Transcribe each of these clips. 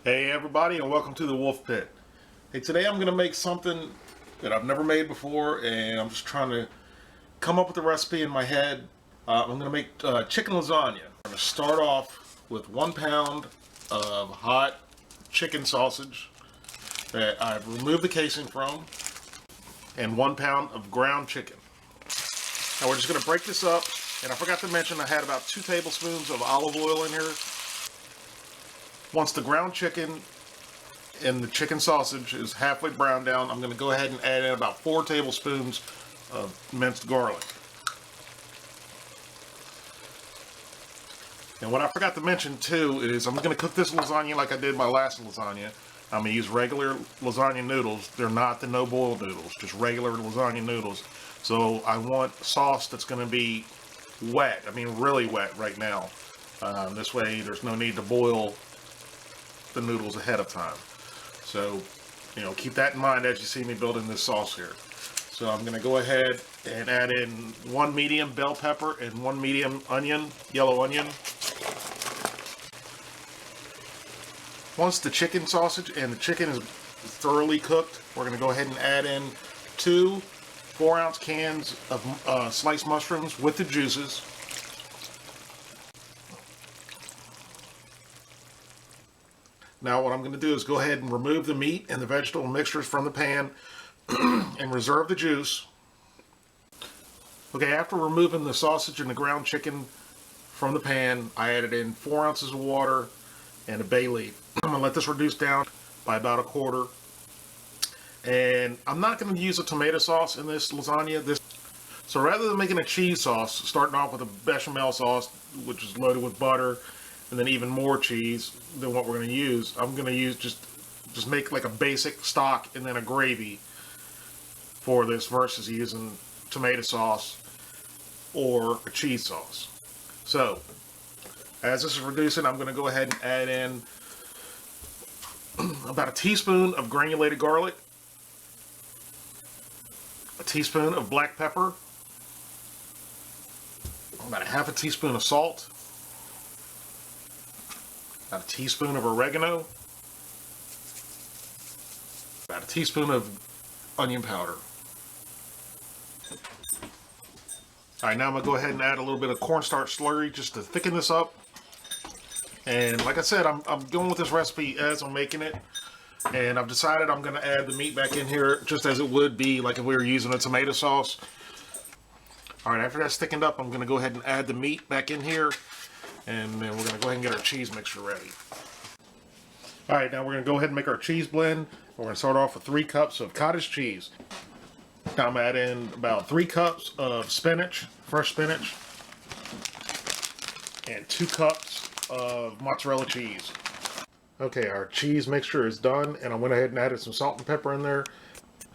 Hey everybody, and welcome to the Wolf Pit. Hey, today I'm going to make something that I've never made before, and I'm just trying to come up with a recipe in my head. I'm going to make chicken lasagna. I'm going to start off with 1 pound of hot chicken sausage that I've removed the casing from, and 1 pound of ground chicken. Now we're just going to break this up, and I forgot to mention I had about 2 tablespoons of olive oil in here. Once the ground chicken and the chicken sausage is halfway browned down, I'm going to go ahead and add in about 4 tablespoons of minced garlic. And what I forgot to mention too is I'm going to cook this lasagna like I did my last lasagna. I'm going to use regular lasagna noodles. They're not the no-boil noodles, just regular lasagna noodles. So I want sauce that's going to be wet, I mean really wet right now. This way there's no need to boil the noodles ahead of time. So, you know, keep that in mind as you see me building this sauce here. So I'm going to go ahead and add in 1 medium bell pepper and 1 medium onion, yellow onion. Once the chicken sausage and the chicken is thoroughly cooked, we're going to go ahead and add in 2 4-ounce cans of sliced mushrooms with the juices. Now what I'm going to do is go ahead and remove the meat and the vegetable mixtures from the pan and reserve the juice. Okay, after removing the sausage and the ground chicken from the pan, I added in 4 ounces of water and a bay leaf. I'm going to let this reduce down by about 1/4. And I'm not going to use a tomato sauce in this lasagna. So rather than making a cheese sauce, starting off with a bechamel sauce, which is loaded with butter, and then even more cheese than what we're going to use, I'm going to use just make like a basic stock and then a gravy for this versus using tomato sauce or a cheese sauce. So as this is reducing, I'm going to go ahead and add in about 1 teaspoon of granulated garlic, 1 teaspoon of black pepper, about 1/2 teaspoon of salt, about 1 teaspoon of oregano, about 1 teaspoon of onion powder. Alright, now I'm going to go ahead and add a little bit of cornstarch slurry just to thicken this up. And like I said, I'm going with this recipe as I'm making it. And I've decided I'm going to add the meat back in here just as it would be like if we were using a tomato sauce. Alright, after that's thickened up, I'm going to go ahead and add the meat back in here. And then we're going to go ahead and get our cheese mixture ready. Alright, now we're going to go ahead and make our cheese blend. We're going to start off with 3 cups of cottage cheese. Now I'm going to add in about 3 cups of spinach, fresh spinach, and 2 cups of mozzarella cheese. Okay, our cheese mixture is done, and I went ahead and added some salt and pepper in there.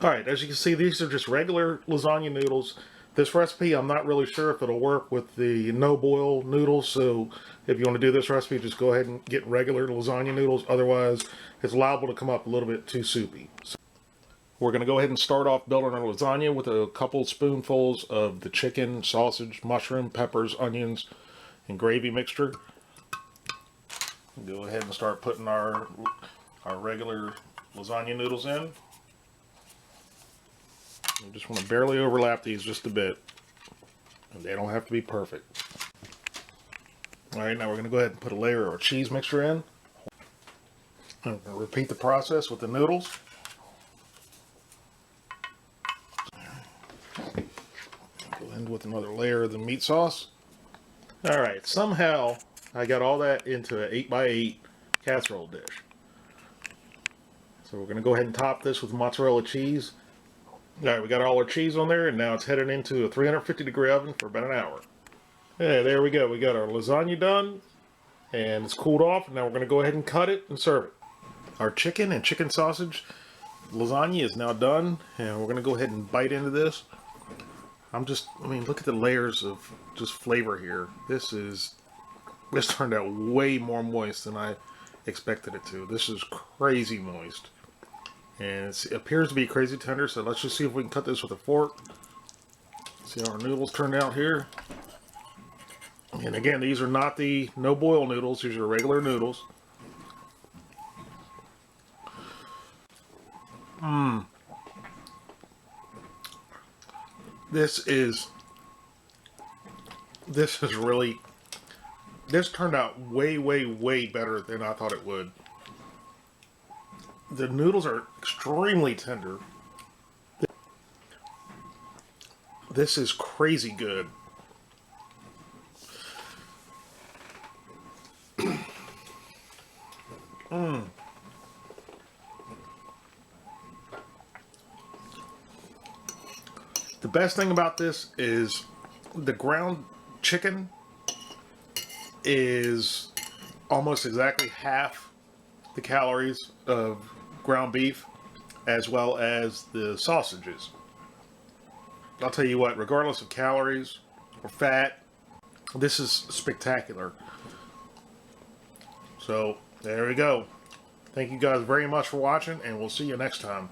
Alright, as you can see, these are just regular lasagna noodles. This recipe, I'm not really sure if it'll work with the no-boil noodles, so if you want to do this recipe, just go ahead and get regular lasagna noodles. Otherwise, it's liable to come up a little bit too soupy. So we're going to go ahead and start off building our lasagna with a couple spoonfuls of the chicken, sausage, mushroom, peppers, onions, and gravy mixture. Go ahead and start putting our regular lasagna noodles in. I just want to barely overlap these just a bit. And they don't have to be perfect. Alright, now we're going to go ahead and put a layer of cheese mixture in. I'm going to repeat the process with the noodles. Go in with another layer of the meat sauce. Alright, somehow I got all that into an 8x8 casserole dish. So we're going to go ahead and top this with mozzarella cheese. Alright, we got all our cheese on there, and now it's headed into a 350-degree oven for about an hour. Hey, there we go. We got our lasagna done, and it's cooled off. Now we're going to go ahead and cut it and serve it. Our chicken and chicken sausage lasagna is now done, and we're going to go ahead and bite into this. I mean, look at the layers of just flavor here. This turned out way more moist than I expected it to. This is crazy moist. And it appears to be crazy tender, so let's just see if we can cut this with a fork. See how our noodles turned out here. And again, these are not the no boil noodles, these are regular noodles. This is really, this turned out way, way, way better than I thought it would. The noodles are extremely tender. This is crazy good. The best thing about this is the ground chicken is almost exactly half the calories of ground beef, as well as the sausages. I'll tell you what, regardless of calories or fat, this is spectacular. So there we go. Thank you guys very much for watching, and we'll see you next time.